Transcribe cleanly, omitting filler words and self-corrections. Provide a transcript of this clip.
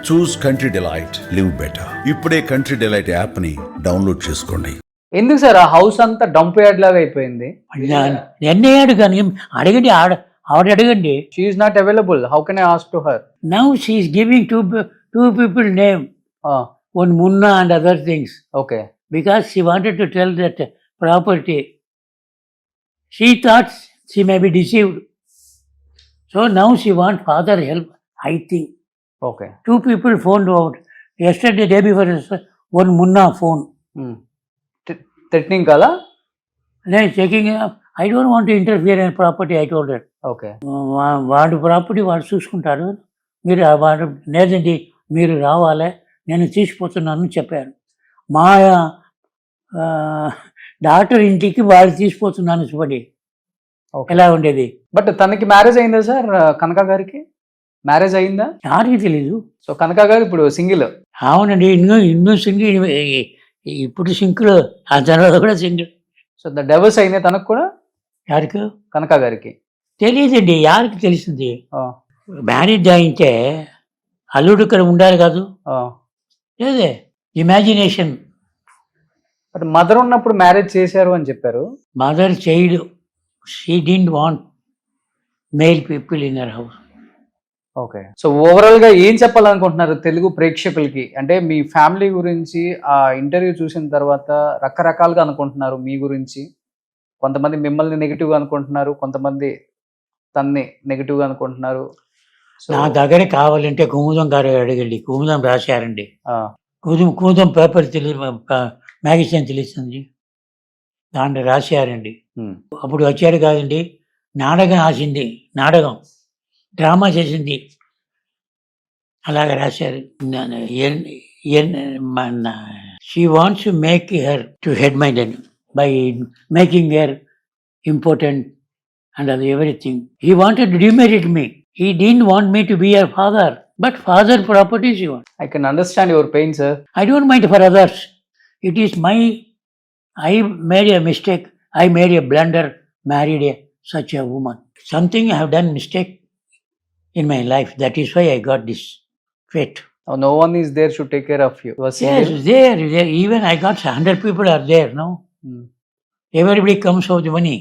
చూస్ country delight, live better. ఇప్పుడే country delight app ని download చేసుకోండి. ఎందుకు సార్ ఆ హౌస్ అంతా డంప్ యార్డ్ లాగా అయిపోయింది? ఎన్నయ్యాడు కానీ అడగండి, ఆవిడ అడగండి. She's not available. How can I ask to her? Now she's giving two people name, one Munna and other things, okay. because she wanted to tell that property. She thought she may be deceived. So now she wants father help, I think. Okay. 2 people phoned out. Yesterday, day before, one Munna phone. Threatening కదా? Then checking up. I don't want to interfere in property, I told her. Okay. వాడు property వాడు చూసుకుంటారు, మీరు వాడు లేదండి మీరు రావాలి, నేను తీసుకుపోతున్నాను చెప్పారు. మా డాక్టర్ ఇంటికి వాళ్ళు తీసుకుపోతున్నాను చెప్పండి, ఎలా ఉండేది? బట్ తనకి మ్యారేజ్ అయిందా సార్? కనక గారికి మ్యారేజ్ అయిందా? ఎవరికి తెలీదు. సో కనక గారు ఇప్పుడు సింగిల్? అవునండి, ఇన్నో సింగిల్. ఇప్పుడు సింగిల్, ఆ తర్వాత కూడా సింగిల్. సో ద డైవర్స్ అయింది తనకు కూడా? యారికి? కనక గారికి తెలియదండి, యారికి తెలిసింది? మ్యారేజ్ అయితే అల్లుడు ఇక్కడ ఉండాలి కాదు, లేదే ఇమాజినేషన్. బట్ మదర్ ఉన్నప్పుడు మ్యారేజ్ చేశారు అని చెప్పారు. Mother child, she didn't want male people in her house. Okay. So overall గా ఏం చెప్పాలనుకుంటున్నారు తెలుగు ప్రేక్షకులకి? అంటే మీ ఫ్యామిలీ గురించి ఆ ఇంటర్వ్యూ చూసిన తర్వాత రకరకాలుగా అనుకుంటున్నారు మీ గురించి. కొంతమంది మిమ్మల్ని నెగిటివ్గా అనుకుంటున్నారు, కొంతమంది తన్ని నెగిటివ్గా అనుకుంటున్నారు. నా దగ్గర కావాలంటే కుముదం గారు అడగండి, కుముదం రాశారండి. కుముదం పేపర్ మ్యాగజైన్ తెలుస్తుంది, దాంట్లో రాశారండి. అప్పుడు వచ్చారు కాదండి, నాటకం రాసింది, నాటకం డ్రామా చేసింది, అలాగ రాశారు. She wants to make her to head minded by making her important and అది everything. He wanted to demerit me. He didn't want me to be a father, but father properties you want. I can understand your pain, sir. I don't mind for others. It is I made a mistake. I made a blunder, married such a woman. Something I have done mistake in my life. That is why I got this fate. Oh, no one is there to take care of you. Yes, there. Even I got 100 people are there, no? Everybody comes for the money.